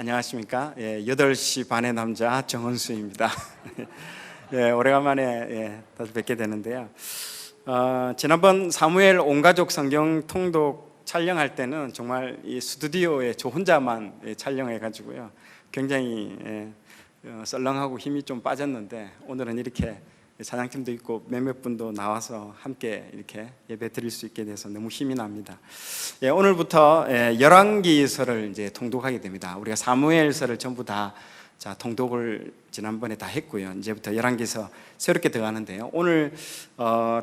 안녕하십니까. 8시 반의 남자 정은수입니다. 오래간만에 다시 뵙게 되는데요. 지난번 사무엘 온가족 성경 통독 촬영할 때는 정말 이 스튜디오에 저 혼자만 촬영해가지고요. 굉장히 썰렁하고 힘이 좀 빠졌는데, 오늘은 이렇게 사장팀도 있고 몇몇 분도 나와서 함께 이렇게 예배 드릴 수 있게 돼서 너무 힘이 납니다. 오늘부터 열왕기서를 이제 통독하게 됩니다. 우리가 사무엘서를 전부 다 통독을 지난번에 다 했고요. 이제부터 열왕기서 새롭게 들어가는데요. 오늘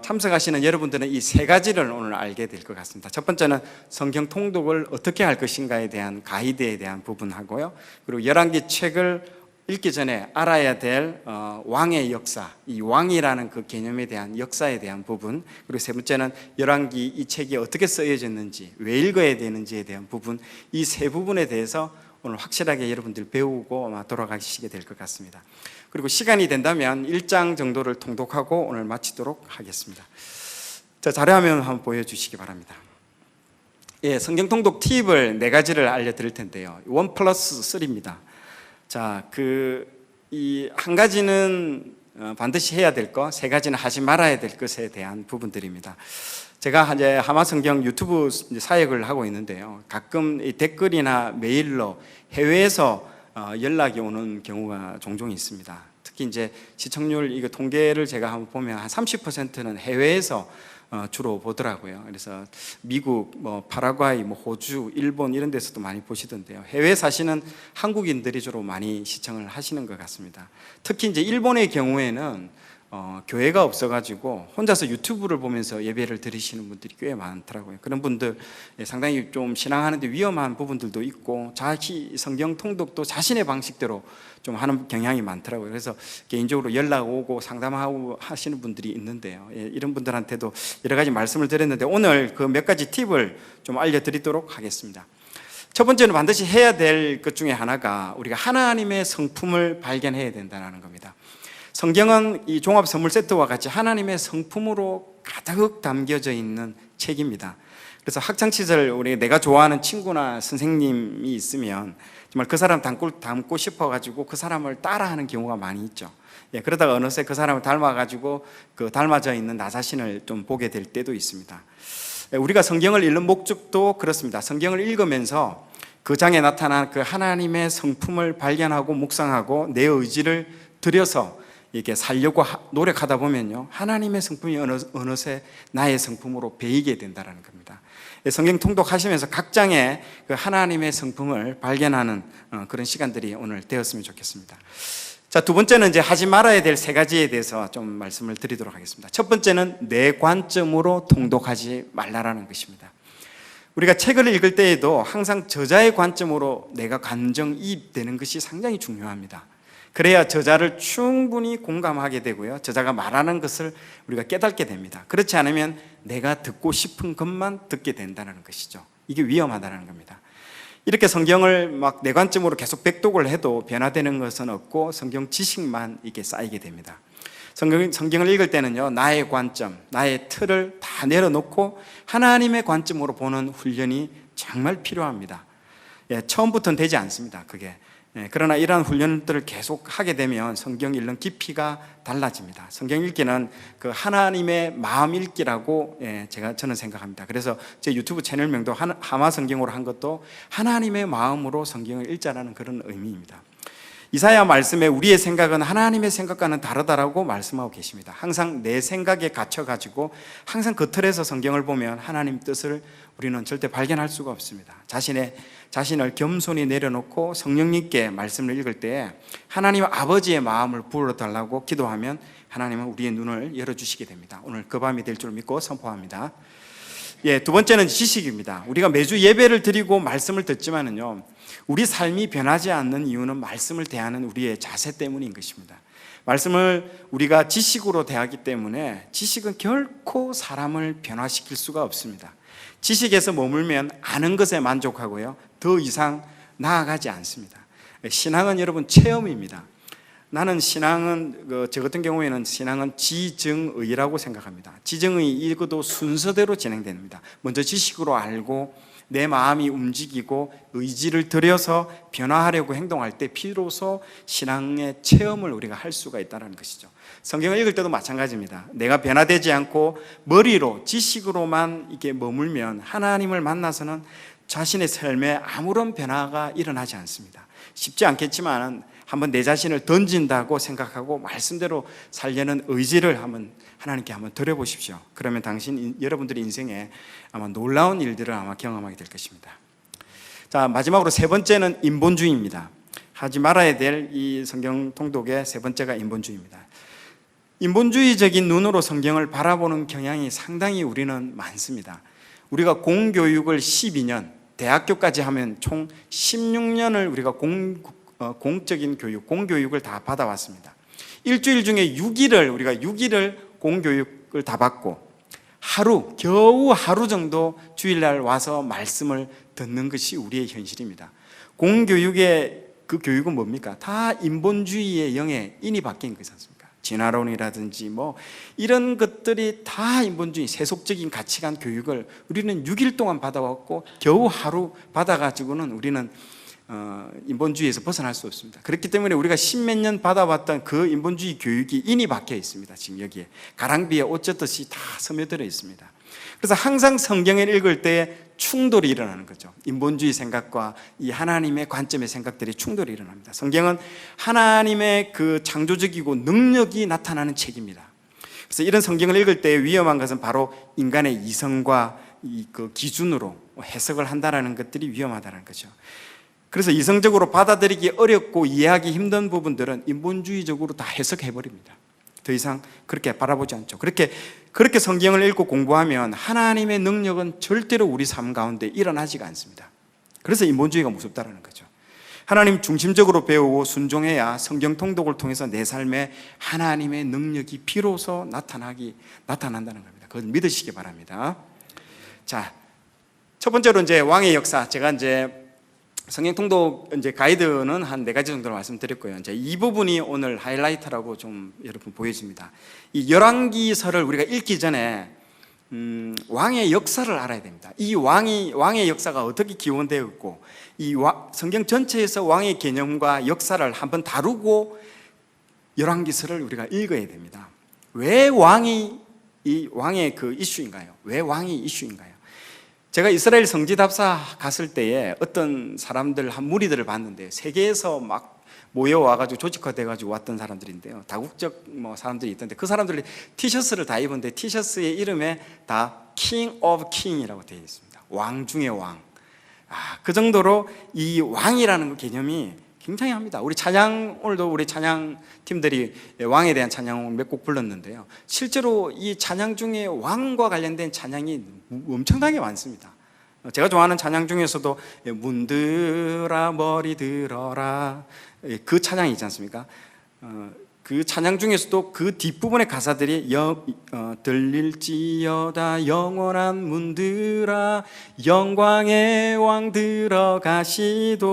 참석하시는 여러분들은 이 세 가지를 오늘 알게 될 것 같습니다. 첫 번째는 성경 통독을 어떻게 할 것인가에 대한 가이드에 대한 부분하고요. 그리고 열왕기 책을 읽기 전에 알아야 될 왕의 역사, 이 왕이라는 그 개념에 대한 역사에 대한 부분, 그리고 세 번째는 열왕기 이 책이 어떻게 쓰여졌는지, 왜 읽어야 되는지에 대한 부분, 이 세 부분에 대해서 오늘 확실하게 여러분들 배우고 아마 돌아가시게 될 것 같습니다. 그리고 시간이 된다면 1장 정도를 통독하고 오늘 마치도록 하겠습니다. 자, 자료화면 한번 보여주시기 바랍니다. 성경 통독 팁을 4가지를 알려드릴 텐데요. 1+3입니다. 자, 이 한 가지는 반드시 해야 될 것, 3가지는 하지 말아야 될 것에 대한 부분들입니다. 제가 이제 하마성경 유튜브 사역을 하고 있는데요. 가끔 이 댓글이나 메일로 해외에서 연락이 오는 경우가 종종 있습니다. 특히 이제 시청률 이거 통계를 제가 한번 보면 한 30%는 해외에서 주로 보더라고요. 그래서 미국, 파라과이, 호주, 일본 이런 데서도 많이 보시던데요. 해외에 사시는 한국인들이 주로 많이 시청을 하시는 것 같습니다. 특히 이제 일본의 경우에는 교회가 없어가지고 혼자서 유튜브를 보면서 예배를 드리시는 분들이 꽤 많더라고요. 그런 분들 상당히 좀 신앙하는데 위험한 부분들도 있고, 자기 성경 통독도 자신의 방식대로 좀 하는 경향이 많더라고요. 그래서 개인적으로 연락 오고 상담하고 하시는 분들이 있는데요. 이런 분들한테도 여러 가지 말씀을 드렸는데, 오늘 그 몇 가지 팁을 좀 알려드리도록 하겠습니다. 첫 번째는 반드시 해야 될 것 중에 하나가 우리가 하나님의 성품을 발견해야 된다는 겁니다. 성경은 이 종합 선물 세트와 같이 하나님의 성품으로 가득 담겨져 있는 책입니다. 그래서 학창시절 내가 좋아하는 친구나 선생님이 있으면 정말 그 사람 닮고 싶어가지고 그 사람을 따라하는 경우가 많이 있죠. 그러다가 어느새 그 사람을 닮아가지고 그 닮아져 있는 나 자신을 좀 보게 될 때도 있습니다. 우리가 성경을 읽는 목적도 그렇습니다. 성경을 읽으면서 그 장에 나타난 그 하나님의 성품을 발견하고 묵상하고 내 의지를 들여서 이렇게 살려고 노력하다 보면요, 하나님의 성품이 어느새 나의 성품으로 배이게 된다는 겁니다. 성경 통독하시면서 각 장의 그 하나님의 성품을 발견하는 그런 시간들이 오늘 되었으면 좋겠습니다. 자, 두 번째는 이제 하지 말아야 될 3가지에 대해서 좀 말씀을 드리도록 하겠습니다. 첫 번째는 내 관점으로 통독하지 말라라는 것입니다. 우리가 책을 읽을 때에도 항상 저자의 관점으로 내가 감정이입되는 것이 상당히 중요합니다. 그래야 저자를 충분히 공감하게 되고요, 저자가 말하는 것을 우리가 깨닫게 됩니다. 그렇지 않으면 내가 듣고 싶은 것만 듣게 된다는 것이죠. 이게 위험하다는 겁니다. 이렇게 성경을 막 내 관점으로 계속 백독을 해도 변화되는 것은 없고 성경 지식만 이게 쌓이게 됩니다. 성경을 읽을 때는요, 나의 관점, 나의 틀을 다 내려놓고 하나님의 관점으로 보는 훈련이 정말 필요합니다. 처음부터는 되지 않습니다, 그게. 그러나 이러한 훈련들을 계속 하게 되면 성경 읽는 깊이가 달라집니다. 성경 읽기는 그 하나님의 마음 읽기라고 저는 생각합니다. 그래서 제 유튜브 채널명도 하마 성경으로 한 것도 하나님의 마음으로 성경을 읽자라는 그런 의미입니다. 이사야 말씀에 우리의 생각은 하나님의 생각과는 다르다라고 말씀하고 계십니다. 항상 내 생각에 갇혀가지고 항상 그 틀에서 성경을 보면 하나님 뜻을 우리는 절대 발견할 수가 없습니다. 자신을 겸손히 내려놓고 성령님께 말씀을 읽을 때 하나님 아버지의 마음을 불어달라고 기도하면 하나님은 우리의 눈을 열어주시게 됩니다. 오늘 그 밤이 될 줄 믿고 선포합니다. 두 번째는 지식입니다. 우리가 매주 예배를 드리고 말씀을 듣지만은요, 우리 삶이 변하지 않는 이유는 말씀을 대하는 우리의 자세 때문인 것입니다. 말씀을 우리가 지식으로 대하기 때문에 지식은 결코 사람을 변화시킬 수가 없습니다. 지식에서 머물면 아는 것에 만족하고요, 더 이상 나아가지 않습니다. 신앙은 여러분 체험입니다. 나는 신앙은 저 같은 경우에는 신앙은 지정의라고 생각합니다. 지정의 읽어도 순서대로 진행됩니다. 먼저 지식으로 알고 내 마음이 움직이고 의지를 들여서 변화하려고 행동할 때 비로소 신앙의 체험을 우리가 할 수가 있다는 것이죠. 성경을 읽을 때도 마찬가지입니다. 내가 변화되지 않고 머리로 지식으로만 이게 머물면 하나님을 만나서는 자신의 삶에 아무런 변화가 일어나지 않습니다. 쉽지 않겠지만 한번 내 자신을 던진다고 생각하고 말씀대로 살려는 의지를 하나님께 한번 드려보십시오. 그러면 여러분들의 인생에 아마 놀라운 일들을 아마 경험하게 될 것입니다. 자, 마지막으로 세 번째는 인본주의입니다. 하지 말아야 될 이 성경 통독의 세 번째가 인본주의입니다. 인본주의적인 눈으로 성경을 바라보는 경향이 상당히 우리는 많습니다. 우리가 공교육을 12년, 대학교까지 하면 총 16년을 우리가 공적인 교육, 공교육을 다 받아왔습니다. 일주일 중에 6일을 우리가 6일을 공교육을 다 받고 겨우 하루 정도 주일날 와서 말씀을 듣는 것이 우리의 현실입니다. 공교육의 그 교육은 뭡니까? 다 인본주의의 영에 인이 바뀐 거지 않습니까? 진화론이라든지 이런 것들이 다 인본주의, 세속적인 가치관 교육을 우리는 6일 동안 받아왔고 겨우 하루 받아가지고는 우리는 인본주의에서 벗어날 수 없습니다. 그렇기 때문에 우리가 십몇 년 받아왔던 그 인본주의 교육이 인이 박혀 있습니다. 지금 여기에 가랑비에 옷 젖듯이 다 스며들어 있습니다. 그래서 항상 성경을 읽을 때 충돌이 일어나는 거죠. 인본주의 생각과 이 하나님의 관점의 생각들이 충돌이 일어납니다. 성경은 하나님의 그 창조적이고 능력이 나타나는 책입니다. 그래서 이런 성경을 읽을 때 위험한 것은 바로 인간의 이성과 그 기준으로 해석을 한다는 것들이 위험하다는 거죠. 그래서 이성적으로 받아들이기 어렵고 이해하기 힘든 부분들은 인본주의적으로 다 해석해버립니다. 더 이상 그렇게 바라보지 않죠. 그렇게 성경을 읽고 공부하면 하나님의 능력은 절대로 우리 삶 가운데 일어나지가 않습니다. 그래서 인본주의가 무섭다는 거죠. 하나님 중심적으로 배우고 순종해야 성경 통독을 통해서 내 삶에 하나님의 능력이 비로소 나타난다는 겁니다. 그걸 믿으시기 바랍니다. 자, 첫 번째로 이제 왕의 역사. 제가 이제 성경 통독 가이드는 한 4가지 정도로 말씀드렸고요. 이제 이 부분이 오늘 하이라이트라고 좀 여러분 보여집니다. 이 열왕기서를 우리가 읽기 전에 왕의 역사를 알아야 됩니다. 이 왕의 역사가 어떻게 기원되어 있고 성경 전체에서 왕의 개념과 역사를 한번 다루고 열왕기서를 우리가 읽어야 됩니다. 왜 왕의 그 이슈인가요? 왜 왕이 이슈인가요? 제가 이스라엘 성지답사 갔을 때에 어떤 사람들 한 무리들을 봤는데 세계에서 막 모여와가지고 조직화돼가지고 왔던 사람들인데요. 다국적 사람들이 있던데 그 사람들이 티셔츠를 다 입었는데 티셔츠의 이름에 다 King of King이라고 되어 있습니다. 왕 중의 왕. 그 정도로 이 왕이라는 개념이 굉장히 합니다. 오늘도 우리 찬양 팀들이 왕에 대한 찬양을 몇 곡 불렀는데요. 실제로 이 찬양 중에 왕과 관련된 찬양이 엄청나게 많습니다. 제가 좋아하는 찬양 중에서도 문들아 머리 들어라 그 찬양이 있지 않습니까? 그 찬양 중에서도 그 뒷부분의 가사들이 들릴지어다 영원한 문들아 영광의 왕 들어가시도록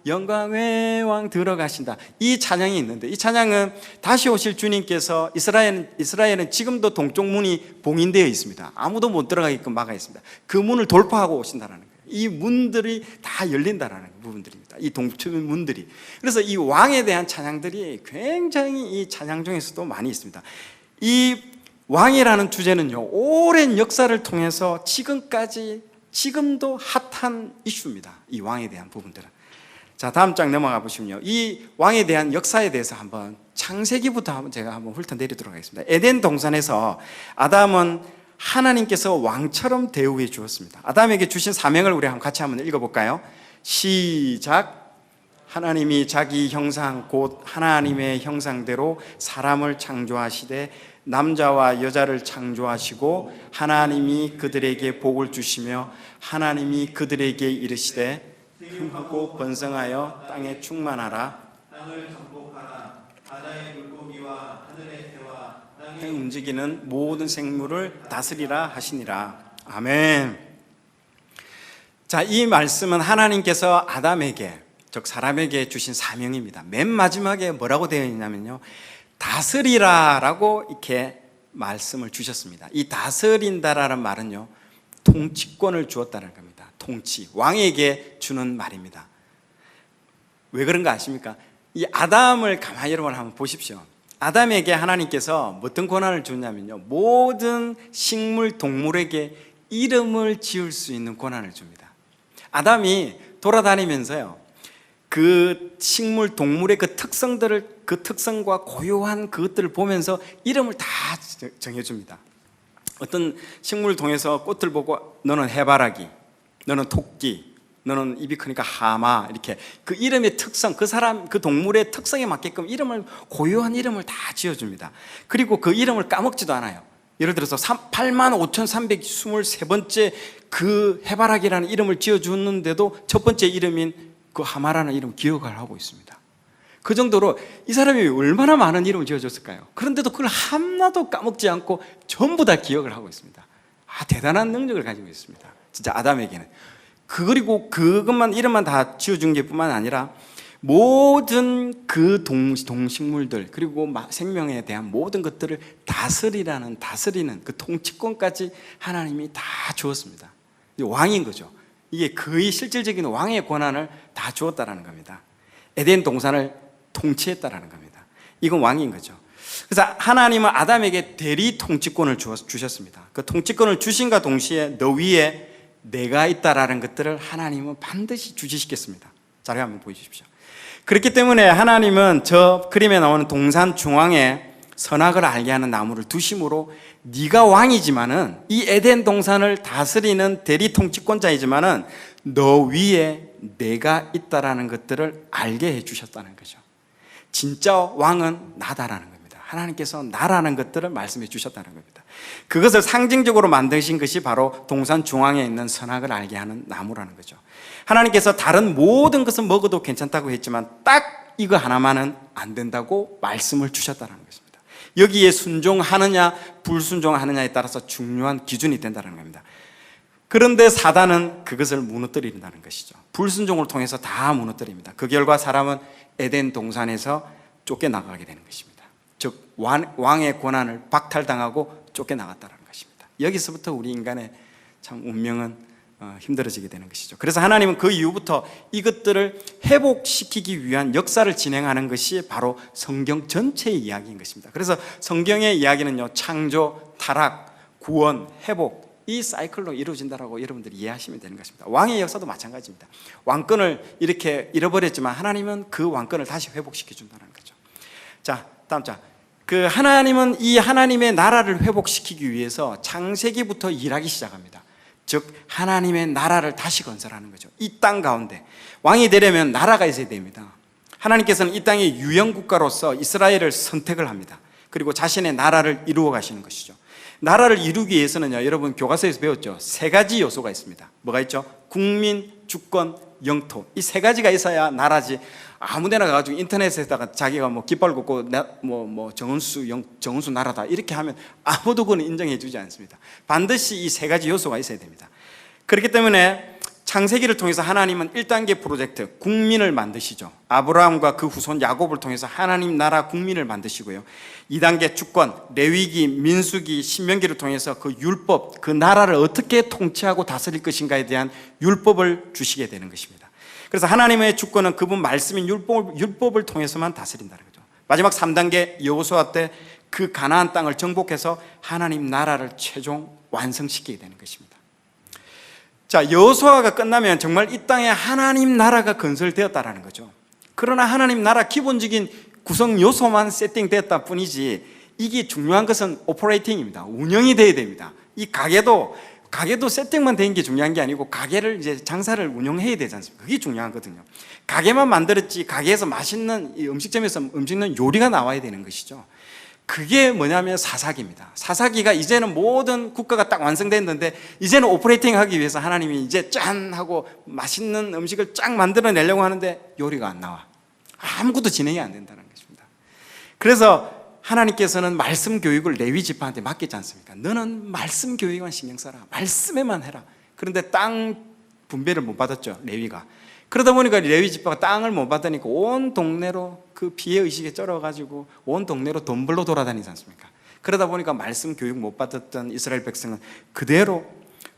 영광의 왕 들어가신다. 이 찬양이 있는데 이 찬양은 다시 오실 주님께서 이스라엘은 지금도 동쪽 문이 봉인되어 있습니다. 아무도 못 들어가게끔 막아 있습니다. 그 문을 돌파하고 오신다는 거예요. 이 문들이 다 열린다라는 부분들입니다. 이 동쪽 문들이. 그래서 이 왕에 대한 찬양들이 굉장히 이 찬양 중에서도 많이 있습니다. 이 왕이라는 주제는요, 오랜 역사를 통해서 지금도 핫한 이슈입니다. 이 왕에 대한 부분들은. 자, 다음 장 넘어가 보시면요. 이 왕에 대한 역사에 대해서 한번 창세기부터 제가 한번 훑어내리도록 하겠습니다. 에덴 동산에서 아담은 하나님께서 왕처럼 대우해 주었습니다. 아담에게 주신 사명을 우리 같이 한번 읽어볼까요? 시작. 하나님이 자기 형상 곧 하나님의 형상대로 사람을 창조하시되 남자와 여자를 창조하시고 하나님이 그들에게 복을 주시며 하나님이 그들에게 이르시되 힘하고 번성하여 땅에 충만하라. 땅을 정복하라. 바다의 물고기와 하늘의 새와 땅에 움직이는 모든 생물을 다스리라 하시니라. 아멘. 자, 이 말씀은 하나님께서 아담에게, 즉 사람에게 주신 사명입니다. 맨 마지막에 뭐라고 되어 있냐면요, 다스리라라고 이렇게 말씀을 주셨습니다. 이 다스린다라는 말은요, 통치권을 주었다는 겁니다. 통치, 왕에게 주는 말입니다. 왜 그런가 아십니까? 이 아담을 가만히 여러분 한번 보십시오. 아담에게 하나님께서 어떤 권한을 주냐면요, 모든 식물, 동물에게 이름을 지을 수 있는 권한을 줍니다. 아담이 돌아다니면서요, 그 식물, 동물의 그 특성들을, 그 특성과 고유한 그것들을 보면서 이름을 다 정해줍니다. 어떤 식물을 통해서 꽃을 보고 너는 해바라기, 너는 토끼, 너는 입이 크니까 하마, 이렇게 그 이름의 특성, 그 사람, 그 동물의 특성에 맞게끔 이름을, 고유한 이름을 다 지어줍니다. 그리고 그 이름을 까먹지도 않아요. 예를 들어서 85,323번째 그 해바라기라는 이름을 지어주는데도 첫 번째 이름인 그 하마라는 이름을 기억을 하고 있습니다. 그 정도로 이 사람이 얼마나 많은 이름을 지어줬을까요? 그런데도 그걸 하나도 까먹지 않고 전부 다 기억을 하고 있습니다. 대단한 능력을 가지고 있습니다. 진짜 아담에게는. 그리고 그것만, 이름만 다 지어준 게 뿐만 아니라 모든 그 동식물들, 그리고 생명에 대한 모든 것들을 다스리는 그 통치권까지 하나님이 다 주었습니다. 왕인 거죠. 이게 거의 실질적인 왕의 권한을 다 주었다라는 겁니다. 에덴 동산을 통치했다라는 겁니다. 이건 왕인 거죠. 그래서 하나님은 아담에게 대리 통치권을 주셨습니다. 그 통치권을 주신과 동시에 너 위에 내가 있다라는 것들을 하나님은 반드시 주시겠습니다. 자료 한번 보여주십시오. 그렇기 때문에 하나님은 저 그림에 나오는 동산 중앙에 선악을 알게 하는 나무를 두심으로 네가 왕이지만은, 이 에덴 동산을 다스리는 대리 통치권자이지만은 너 위에 내가 있다라는 것들을 알게 해주셨다는 거죠. 진짜 왕은 나다라는 겁니다. 하나님께서 나라는 것들을 말씀해 주셨다는 겁니다. 그것을 상징적으로 만드신 것이 바로 동산 중앙에 있는 선악을 알게 하는 나무라는 거죠. 하나님께서 다른 모든 것은 먹어도 괜찮다고 했지만 딱 이거 하나만은 안 된다고 말씀을 주셨다는 것입니다. 여기에 순종하느냐 불순종하느냐에 따라서 중요한 기준이 된다는 겁니다. 그런데 사단은 그것을 무너뜨린다는 것이죠. 불순종을 통해서 다 무너뜨립니다. 그 결과 사람은 에덴 동산에서 쫓겨나가게 되는 것입니다. 즉 왕의 권한을 박탈당하고 쫓겨나갔다는 것입니다. 여기서부터 우리 인간의 참 운명은 힘들어지게 되는 것이죠. 그래서 하나님은 그 이후부터 이것들을 회복시키기 위한 역사를 진행하는 것이 바로 성경 전체의 이야기인 것입니다. 그래서 성경의 이야기는요, 창조, 타락, 구원, 회복, 이 사이클로 이루어진다라고 여러분들이 이해하시면 되는 것입니다. 왕의 역사도 마찬가지입니다. 왕권을 이렇게 잃어버렸지만 하나님은 그 왕권을 다시 회복시켜 준다는 거죠. 자, 다음 자. 그 하나님은 이 하나님의 나라를 회복시키기 위해서 창세기부터 일하기 시작합니다. 즉 하나님의 나라를 다시 건설하는 거죠. 이 땅 가운데 왕이 되려면 나라가 있어야 됩니다. 하나님께서는 이 땅의 유형 국가로서 이스라엘을 선택을 합니다. 그리고 자신의 나라를 이루어 가시는 것이죠. 나라를 이루기 위해서는요, 여러분 교과서에서 배웠죠. 세 가지 요소가 있습니다. 뭐가 있죠? 국민, 주권, 영토. 이 세 가지가 있어야 나라지. 아무데나 가가지고 인터넷에다가 자기가 뭐 깃발 꽂고 정은수 나라다 이렇게 하면 아무도 그건 인정해주지 않습니다. 반드시 이 세 가지 요소가 있어야 됩니다. 그렇기 때문에 창세기를 통해서 하나님은 1단계 프로젝트 국민을 만드시죠. 아브라함과 그 후손 야곱을 통해서 하나님 나라 국민을 만드시고요. 2단계 주권 레위기, 민수기, 신명기를 통해서 그 율법, 그 나라를 어떻게 통치하고 다스릴 것인가에 대한 율법을 주시게 되는 것입니다. 그래서 하나님의 주권은 그분 말씀인 율법을 통해서만 다스린다는 거죠. 마지막 3단계 여호수아 때 그 가나안 땅을 정복해서 하나님 나라를 최종 완성시키게 되는 것입니다. 자, 여호수아가 끝나면 정말 이 땅에 하나님 나라가 건설되었다라는 거죠. 그러나 하나님 나라 기본적인 구성 요소만 세팅되었다 뿐이지 이게 중요한 것은 오퍼레이팅입니다. 운영이 돼야 됩니다. 이 가게도 세팅만 된 게 중요한 게 아니고 가게를 이제 장사를 운영해야 되지 않습니까? 그게 중요하거든요. 가게만 만들었지 가게에서 맛있는 이 음식점에서 음식는 요리가 나와야 되는 것이죠. 그게 뭐냐면 사사기입니다. 사사기가 이제는 모든 국가가 딱 완성됐는데 이제는 오퍼레이팅 하기 위해서 하나님이 이제 짠 하고 맛있는 음식을 쫙 만들어내려고 하는데 요리가 안 나와. 아무것도 진행이 안 된다는 것입니다. 그래서 하나님께서는 말씀 교육을 레위 지파한테 맡기지 않습니까? 너는 말씀 교육만 신경 써라. 말씀에만 해라. 그런데 땅 분배를 못 받았죠, 레위가. 그러다 보니까 레위 지파가 땅을 못 받으니까 온 동네로 그 피해의식에 쩔어가지고 온 동네로 돈 벌러 돌아다니지 않습니까? 그러다 보니까 말씀 교육 못 받았던 이스라엘 백성은 그대로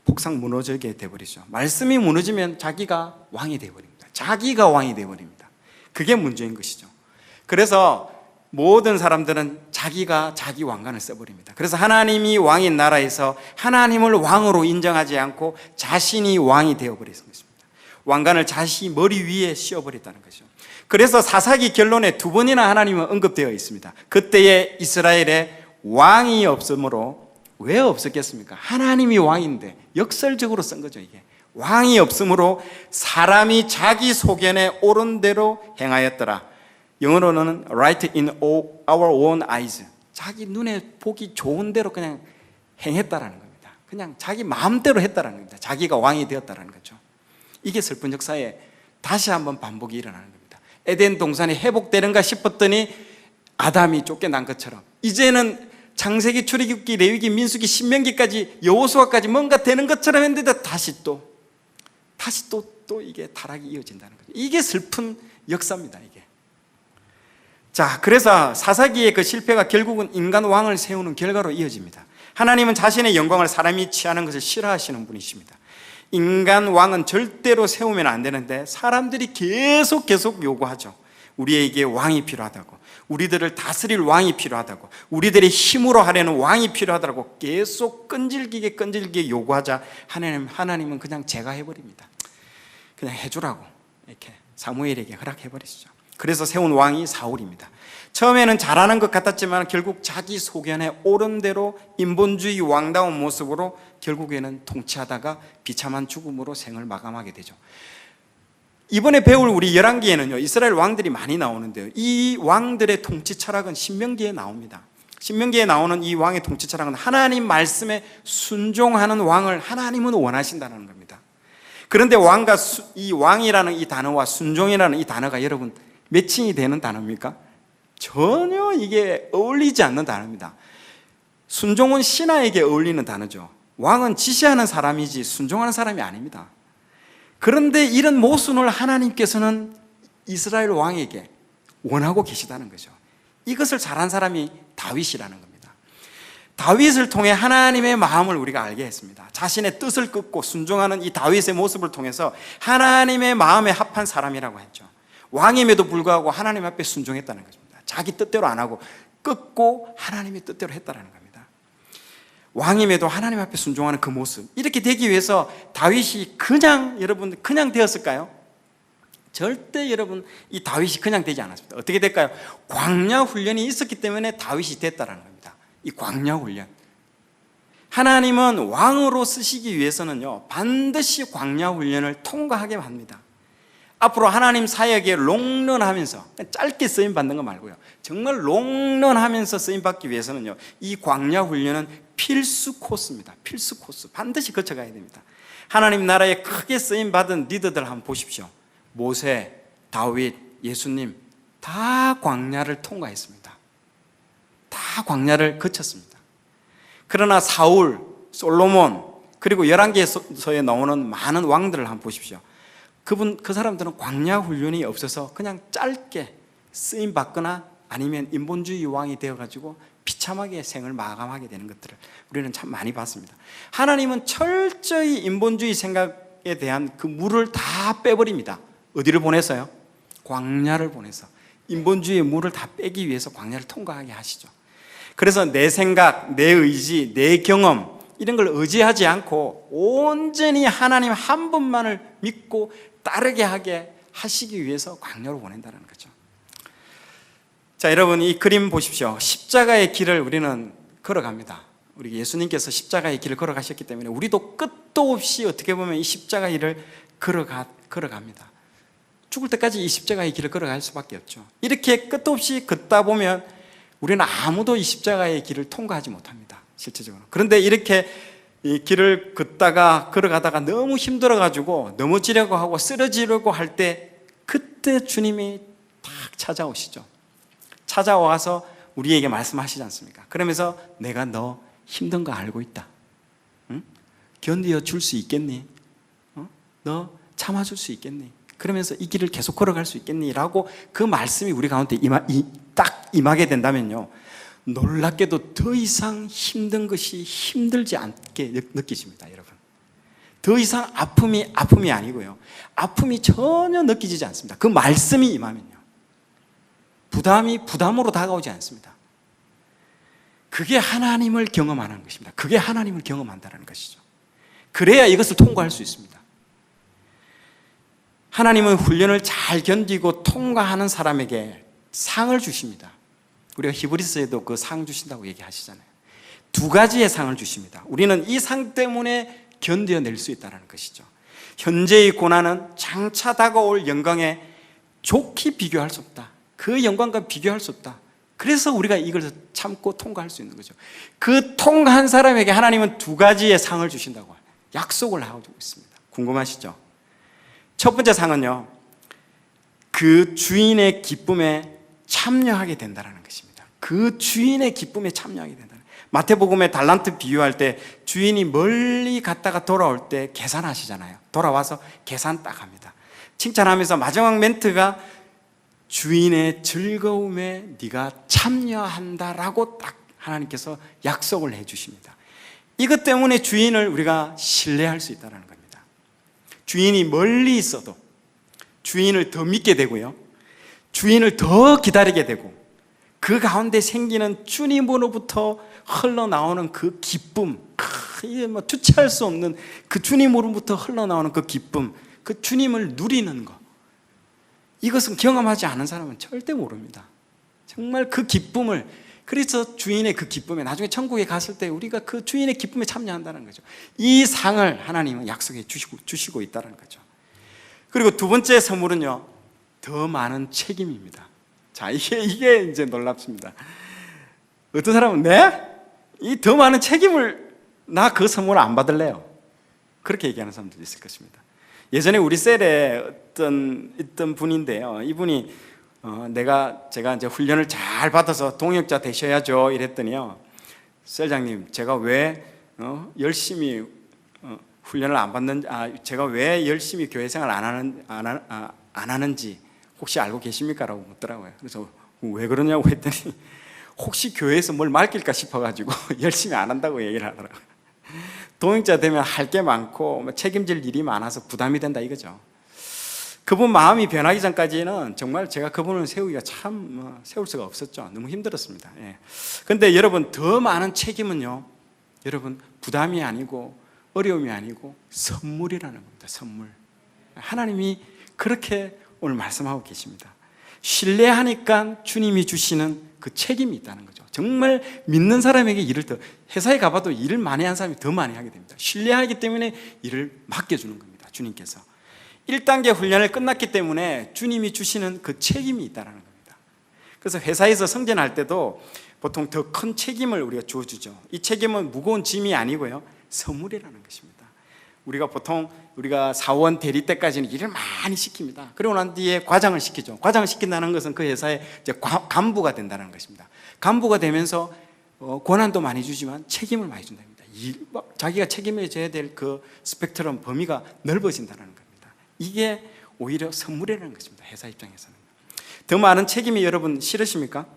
폭삭 무너지게 돼버리죠. 말씀이 무너지면 자기가 왕이 돼버립니다. 자기가 왕이 돼버립니다. 그게 문제인 것이죠. 그래서 모든 사람들은 자기가 자기 왕관을 써버립니다. 그래서 하나님이 왕인 나라에서 하나님을 왕으로 인정하지 않고 자신이 왕이 되어버린 것입니다. 왕관을 자신이 머리 위에 씌워버렸다는 것이죠. 그래서 사사기 결론에 2번이나 하나님은 언급되어 있습니다. 그때에 이스라엘에 왕이 없으므로, 왜 없었겠습니까? 하나님이 왕인데 역설적으로 쓴 거죠. 이게 왕이 없으므로 사람이 자기 소견에 옳은 대로 행하였더라. 영어로는 right in our own eyes, 자기 눈에 보기 좋은 대로 그냥 행했다라는 겁니다. 그냥 자기 마음대로 했다라는 겁니다. 자기가 왕이 되었다라는 거죠. 이게 슬픈 역사에 다시 한번 반복이 일어나는 겁니다. 에덴 동산이 회복되는가 싶었더니 아담이 쫓겨난 것처럼 이제는 창세기, 출애굽기, 레위기, 민수기, 신명기까지, 여호수아까지 뭔가 되는 것처럼 했는데 다시 또 이게 타락이 이어진다는 거죠. 이게 슬픈 역사입니다. 이게. 자, 그래서 사사기의 그 실패가 결국은 인간 왕을 세우는 결과로 이어집니다. 하나님은 자신의 영광을 사람이 취하는 것을 싫어하시는 분이십니다. 인간 왕은 절대로 세우면 안 되는데 사람들이 계속 요구하죠. 우리에게 왕이 필요하다고, 우리들을 다스릴 왕이 필요하다고, 우리들의 힘으로 하려는 왕이 필요하다고 계속 끈질기게 요구하자 하나님은 그냥 제가 해버립니다. 그냥 해주라고 이렇게 사무엘에게 허락해버리시죠. 그래서 세운 왕이 사울입니다. 처음에는 잘하는 것 같았지만 결국 자기 소견에 옳은 대로 인본주의 왕다운 모습으로 결국에는 통치하다가 비참한 죽음으로 생을 마감하게 되죠. 이번에 배울 우리 열왕기에는요, 이스라엘 왕들이 많이 나오는데요, 이 왕들의 통치 철학은 신명기에 나옵니다. 신명기에 나오는 이 왕의 통치 철학은 하나님 말씀에 순종하는 왕을 하나님은 원하신다는 겁니다. 그런데 왕과 이 왕이라는 이 단어와 순종이라는 이 단어가 여러분 매칭이 되는 단어입니까? 전혀 이게 어울리지 않는 단어입니다. 순종은 신하에게 어울리는 단어죠. 왕은 지시하는 사람이지 순종하는 사람이 아닙니다. 그런데 이런 모순을 하나님께서는 이스라엘 왕에게 원하고 계시다는 거죠. 이것을 잘한 사람이 다윗이라는 겁니다. 다윗을 통해 하나님의 마음을 우리가 알게 했습니다. 자신의 뜻을 끄고 순종하는 이 다윗의 모습을 통해서 하나님의 마음에 합한 사람이라고 했죠. 왕임에도 불구하고 하나님 앞에 순종했다는 것입니다. 자기 뜻대로 안 하고 끄고 하나님의 뜻대로 했다는 겁니다. 왕임에도 하나님 앞에 순종하는 그 모습, 이렇게 되기 위해서 다윗이 여러분 그냥 되었을까요? 절대 여러분 이 다윗이 그냥 되지 않았습니다. 어떻게 될까요? 광야 훈련이 있었기 때문에 다윗이 됐다는 겁니다. 이 광야 훈련, 하나님은 왕으로 쓰시기 위해서는요 반드시 광야 훈련을 통과하게 합니다. 앞으로 하나님 사역에 롱런하면서, 짧게 쓰임 받는 거 말고요, 정말 롱런하면서 쓰임 받기 위해서는요 이 광야 훈련은 필수 코스입니다. 필수 코스, 반드시 거쳐가야 됩니다. 하나님 나라에 크게 쓰임 받은 리더들 한번 보십시오. 모세, 다윗, 예수님 다 광야를 통과했습니다. 다 광야를 거쳤습니다. 그러나 사울, 솔로몬, 그리고 열왕기서에 나오는 많은 왕들을 한번 보십시오. 그 사람들은 광야 훈련이 없어서 그냥 짧게 쓰임 받거나 아니면 인본주의 왕이 되어가지고 비참하게 생을 마감하게 되는 것들을 우리는 참 많이 봤습니다. 하나님은 철저히 인본주의 생각에 대한 그 물을 다 빼버립니다. 어디를 보내서요? 광야를 보내서 인본주의의 물을 다 빼기 위해서 광야를 통과하게 하시죠. 그래서 내 생각, 내 의지, 내 경험 이런 걸 의지하지 않고 온전히 하나님 한 분만을 믿고 따르게 하게 하시기 위해서 광야로 보낸다는 거죠. 자, 여러분 이 그림 보십시오. 십자가의 길을 우리는 걸어갑니다. 우리 예수님께서 십자가의 길을 걸어가셨기 때문에 우리도 끝도 없이 어떻게 보면 이 십자가의 길을 걸어갑니다. 죽을 때까지 이 십자가의 길을 걸어갈 수밖에 없죠. 이렇게 끝도 없이 걷다 보면 우리는 아무도 이 십자가의 길을 통과하지 못합니다, 실제적으로. 그런데 이렇게 이 길을 걸어가다가 너무 힘들어가지고 넘어지려고 하고 쓰러지려고 할 때 그때 주님이 딱 찾아오시죠. 찾아와서 우리에게 말씀하시지 않습니까? 그러면서 내가 너 힘든 거 알고 있다. 응? 견디어 줄 수 있겠니? 너 참아줄 수 있겠니? 그러면서 이 길을 계속 걸어갈 수 있겠니? 라고 그 말씀이 우리 가운데 딱 임하게 된다면요, 놀랍게도 더 이상 힘든 것이 힘들지 않게 느끼십니다, 여러분. 더 이상 아픔이 아니고요, 아픔이 전혀 느껴지지 않습니다. 그 말씀이 임하면요, 부담이 부담으로 다가오지 않습니다. 그게 하나님을 경험하는 것입니다. 그게 하나님을 경험한다는 것이죠. 그래야 이것을 통과할 수 있습니다. 하나님은 훈련을 잘 견디고 통과하는 사람에게 상을 주십니다. 우리가 히브리서에도 그 상 주신다고 얘기하시잖아요. 두 가지의 상을 주십니다. 우리는 이 상 때문에 견뎌낼 수 있다는 것이죠. 현재의 고난은 장차 다가올 영광에 좋게 비교할 수 없다. 그 영광과 비교할 수 없다. 그래서 우리가 이걸 참고 통과할 수 있는 거죠. 그 통과한 사람에게 하나님은 두 가지의 상을 주신다고 약속을 하고 있습니다. 궁금하시죠? 첫 번째 상은요, 그 주인의 기쁨에 참여하게 된다는 것입니다. 그 주인의 기쁨에 참여하게 된다. 마태복음에 달란트 비유할 때 주인이 멀리 갔다가 돌아올 때 계산하시잖아요. 돌아와서 계산 딱 합니다. 칭찬하면서 마지막 멘트가 주인의 즐거움에 네가 참여한다라고 딱 하나님께서 약속을 해주십니다. 이것 때문에 주인을 우리가 신뢰할 수 있다는 겁니다. 주인이 멀리 있어도 주인을 더 믿게 되고요, 주인을 더 기다리게 되고, 그 가운데 생기는 주님으로부터 흘러나오는 그 기쁨, 이게 뭐 주체할 수 없는 그 주님으로부터 흘러나오는 그 기쁨, 그 주님을 누리는 것, 이것은 경험하지 않은 사람은 절대 모릅니다. 정말 그 기쁨을, 그래서 주인의 그 기쁨에 나중에 천국에 갔을 때 우리가 그 주인의 기쁨에 참여한다는 거죠. 이 상을 하나님은 약속해 주시고 있다는 거죠. 그리고 두 번째 선물은요, 더 많은 책임입니다. 자, 이게 이제 놀랍습니다. 어떤 사람은 이 더 많은 책임을, 나 그 선물을 안 받을래요, 그렇게 얘기하는 사람들도 있을 것입니다. 예전에 우리 셀에 있던 분인데요, 이분이 제가 이제 훈련을 잘 받아서 동역자 되셔야죠 이랬더니요, 셀장님, 제가 왜 열심히 훈련을 안 받는지, 제가 왜 열심히 교회 생활 안 하는지 혹시 알고 계십니까? 라고 묻더라고요. 그래서 왜 그러냐고 했더니 혹시 교회에서 뭘 맡길까 싶어가지고 열심히 안 한다고 얘기를 하더라고요. 동역자 되면 할 게 많고 책임질 일이 많아서 부담이 된다 이거죠. 그분 마음이 변하기 전까지는 정말 제가 그분을 세우기가 참 세울 수가 없었죠. 너무 힘들었습니다. 그런데 여러분, 더 많은 책임은요, 여러분, 부담이 아니고 어려움이 아니고 선물이라는 겁니다. 선물. 하나님이 그렇게 오늘 말씀하고 계십니다. 신뢰하니까 주님이 주시는 그 책임이 있다는 거죠. 정말 믿는 사람에게 일을 더, 회사에 가봐도 일을 많이 한 사람이 더 많이 하게 됩니다. 신뢰하기 때문에 일을 맡겨주는 겁니다. 주님께서 1단계 훈련을 끝났기 때문에 주님이 주시는 그 책임이 있다는 겁니다. 그래서 회사에서 승진할 때도 보통 더 큰 책임을 우리가 주어주죠. 이 책임은 무거운 짐이 아니고요, 선물이라는 것입니다. 우리가 사원 대리 때까지는 일을 많이 시킵니다. 그러고 난 뒤에 과장을 시키죠. 과장을 시킨다는 것은 그 회사의 이제 간부가 된다는 것입니다. 간부가 되면서 권한도 많이 주지만 책임을 많이 준답니다. 자기가 책임을 져야 될 그 스펙트럼 범위가 넓어진다는 겁니다. 이게 오히려 선물이라는 것입니다. 회사 입장에서는. 더 많은 책임이 여러분 싫으십니까?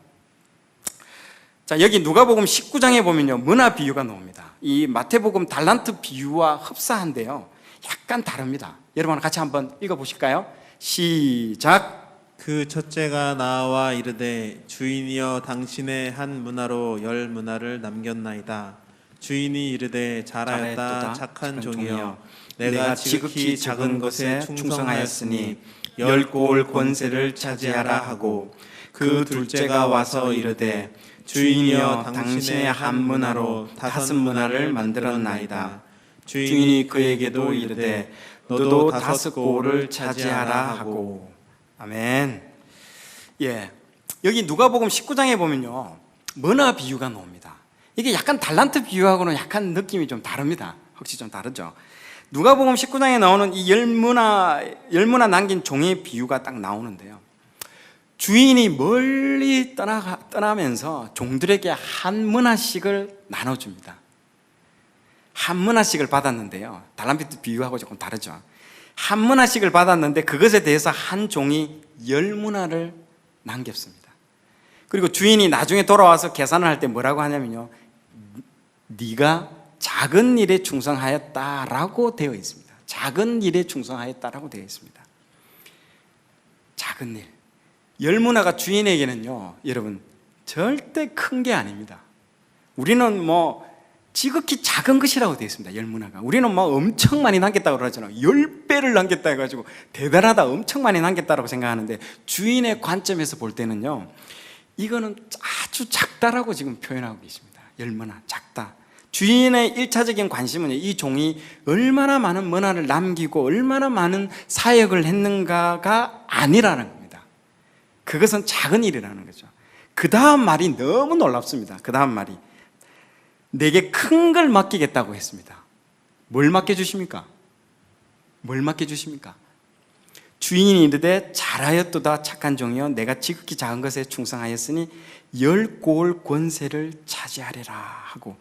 자, 여기 누가복음 19장에 보면요, 문화 비유가 나옵니다. 이 마태복음 달란트 비유와 흡사한데요, 약간 다릅니다. 여러분 같이 한번 읽어보실까요? 시작. 그 첫째가 나와 이르되 주인이여 당신의 한 문화로 10 문화를 남겼나이다. 주인이 이르되 잘하였다 착한 종이여 내가 지극히 작은 것에 충성하였으니 10골 권세를 차지하라 하고, 그 둘째가 와서 이르되 주인이여 당신의 한 문화로 5 문화를 만들었나이다. 주인이 그에게도 이르되 너도 5골을 차지하라 하고. 아멘. 여기 누가복음 19장에 보면요, 문화 비유가 나옵니다. 이게 약간 달란트 비유하고는 약간 느낌이 좀 다릅니다. 혹시 좀 다르죠? 누가복음 19장에 나오는 이 10문화 남긴 종의 비유가 딱 나오는데요, 주인이 멀리 떠나면서 종들에게 한 문화씩을 나눠줍니다. 한 문화씩을 받았는데요, 달란트 비유하고 조금 다르죠. 한 문화씩을 받았는데 그것에 대해서 한 종이 10문화를 남겼습니다. 그리고 주인이 나중에 돌아와서 계산을 할 때 뭐라고 하냐면요, 네가 작은 일에 충성하였다라고 되어 있습니다. 작은 일에 충성하였다라고 되어 있습니다. 작은 일. 열문화가 주인에게는요, 여러분, 절대 큰 게 아닙니다. 우리는 뭐 지극히 작은 것이라고 되어 있습니다. 열문화가. 우리는 뭐 엄청 많이 남겼다고 그러잖아요. 10배를 남겼다 해가지고 대단하다, 엄청 많이 남겼다라고 생각하는데, 주인의 관점에서 볼 때는요, 이거는 아주 작다라고 지금 표현하고 계십니다. 열문화, 작다. 주인의 1차적인 관심은 이 종이 얼마나 많은 문화를 남기고 얼마나 많은 사역을 했는가가 아니라는 겁니다. 그것은 작은 일이라는 거죠. 그 다음 말이 너무 놀랍습니다. 그 다음 말이 내게 큰 걸 맡기겠다고 했습니다. 뭘 맡겨주십니까? 뭘 맡겨주십니까? 주인이 이르되 잘하였도다 착한 종이여 내가 지극히 작은 것에 충성하였으니 10고을 권세를 차지하리라 하고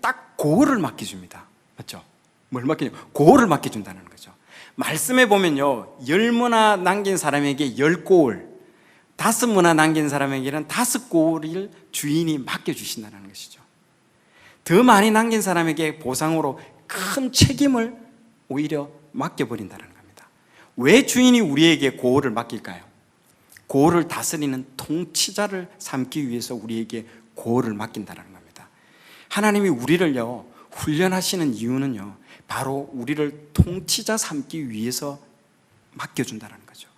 딱 고를 맡겨줍니다. 맞죠? 뭘 맡기냐? 고를 맡겨준다는 거죠. 말씀에 보면요, 10문화 남긴 사람에게 10고을, 5문화 남긴 사람에게는 5고을을 주인이 맡겨주신다는 것이죠. 더 많이 남긴 사람에게 보상으로 큰 책임을 오히려 맡겨버린다는 겁니다. 왜 주인이 우리에게 고을을 맡길까요? 고을을 다스리는 통치자를 삼기 위해서 우리에게 고을을 맡긴다는 겁니다. 하나님이 우리를요, 훈련하시는 이유는요, 바로 우리를 통치자 삼기 위해서 맡겨준다는 거죠.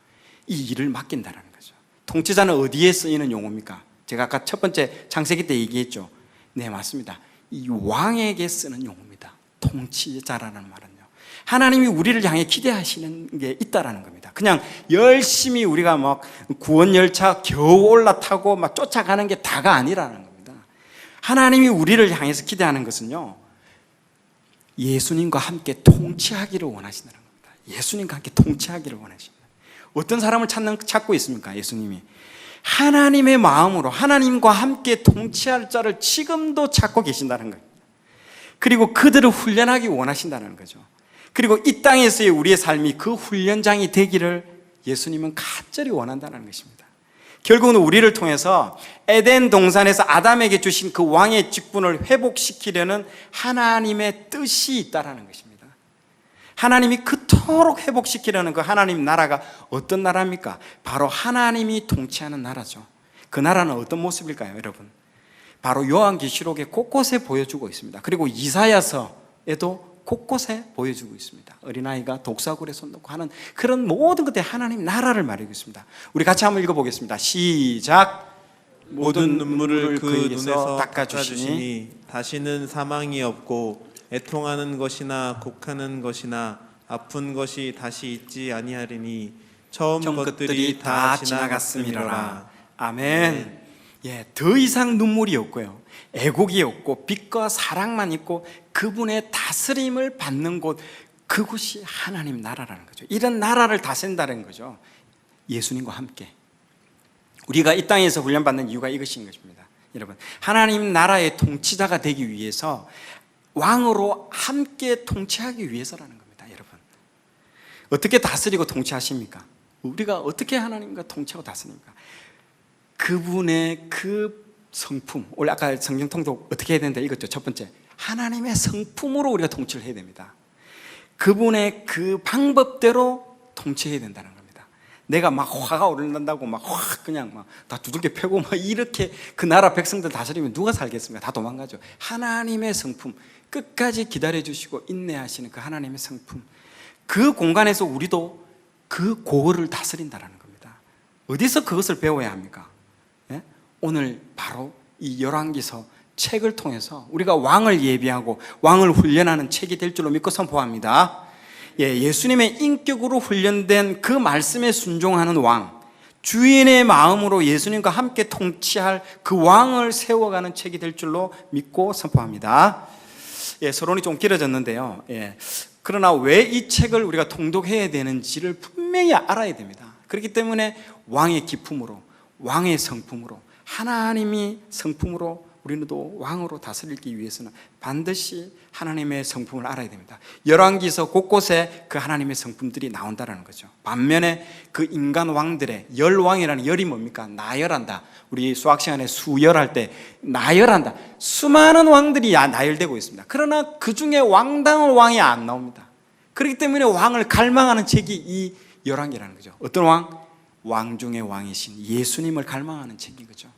이 일을 맡긴다는 거죠. 통치자는 어디에 쓰이는 용어입니까? 제가 아까 첫 번째 창세기 때 얘기했죠. 네, 맞습니다. 이 왕에게 쓰는 용어입니다. 통치자라는 말은요, 하나님이 우리를 향해 기대하시는 게 있다라는 겁니다. 그냥 열심히 우리가 막 구원 열차 겨우 올라타고 막 쫓아가는 게 다가 아니라는 겁니다. 하나님이 우리를 향해서 기대하는 것은요, 예수님과 함께 통치하기를 원하신다는 겁니다. 예수님과 함께 통치하기를 원하십니다. 어떤 사람을 찾고 있습니까? 예수님이 하나님의 마음으로 하나님과 함께 통치할 자를 지금도 찾고 계신다는 거예요. 그리고 그들을 훈련하기 원하신다는 거죠. 그리고 이 땅에서의 우리의 삶이 그 훈련장이 되기를 예수님은 간절히 원한다는 것입니다. 결국은 우리를 통해서 에덴 동산에서 아담에게 주신 그 왕의 직분을 회복시키려는 하나님의 뜻이 있다는 것입니다. 하나님이 그토록 회복시키려는 그 하나님 나라가 어떤 나라입니까? 바로 하나님이 통치하는 나라죠. 그 나라는 어떤 모습일까요, 여러분? 바로 요한계시록에 곳곳에 보여주고 있습니다. 그리고 이사야서에도 곳곳에 보여주고 있습니다. 어린아이가 독사굴에 손 놓고 하는 그런 모든 것들이 하나님 나라를 말하고 있습니다. 우리 같이 한번 읽어보겠습니다. 시작. 모든 눈물을 그 눈에서 닦아주시니 다시는 사망이 없고 애통하는 것이나 곡하는 것이나 아픈 것이 다시 있지 아니하리니 처음 것들이 다 지나갔음이로라. 아멘. 예, 더 이상 눈물이 없고요, 애곡이 없고 빛과 사랑만 있고 그분의 다스림을 받는 곳, 그곳이 하나님 나라라는 거죠. 이런 나라를 다스린다는 거죠. 예수님과 함께 우리가 이 땅에서 훈련받는 이유가 이것인 것입니다. 여러분, 하나님 나라의 통치자가 되기 위해서 왕으로 함께 통치하기 위해서라는 겁니다. 여러분, 어떻게 다스리고 통치하십니까? 우리가 어떻게 하나님과 통치하고 다스립니까? 그분의 그 성품, 원래 아까 성경 통독 어떻게 해야 된다 이거죠. 첫 번째, 하나님의 성품으로 우리가 통치를 해야 됩니다. 그분의 그 방법대로 통치해야 된다는 겁니다. 내가 막 화가 오른다고 막 확 그냥 막 다 두들겨 패고 막 이렇게 그 나라 백성들 다스리면 누가 살겠습니까? 다 도망가죠. 하나님의 성품, 끝까지 기다려주시고 인내하시는 그 하나님의 성품, 그 공간에서 우리도 그 고을을 다스린다는 겁니다. 어디서 그것을 배워야 합니까? 예? 오늘 바로 이 열왕기서 책을 통해서 우리가 왕을 예비하고 왕을 훈련하는 책이 될 줄로 믿고 선포합니다. 예, 예수님의 인격으로 훈련된 그 말씀에 순종하는 왕, 주인의 마음으로 예수님과 함께 통치할 그 왕을 세워가는 책이 될 줄로 믿고 선포합니다. 예, 서론이 좀 길어졌는데요. 예, 그러나 왜 이 책을 우리가 통독해야 되는지를 분명히 알아야 됩니다. 그렇기 때문에 왕의 기품으로, 왕의 성품으로, 하나님이 성품으로 우리는 또 왕으로 다스리기 위해서는 반드시 하나님의 성품을 알아야 됩니다. 열왕기서 곳곳에 그 하나님의 성품들이 나온다는 거죠. 반면에 그 인간 왕들의 열왕이라는 열이 뭡니까? 나열한다. 우리 수학 시간에 수열할 때 나열한다. 수많은 왕들이 나열되고 있습니다. 그러나 그 중에 왕다운 왕이 안 나옵니다. 그렇기 때문에 왕을 갈망하는 책이 이 열왕기라는 거죠. 어떤 왕? 왕 중의 왕이신 예수님을 갈망하는 책인 거죠.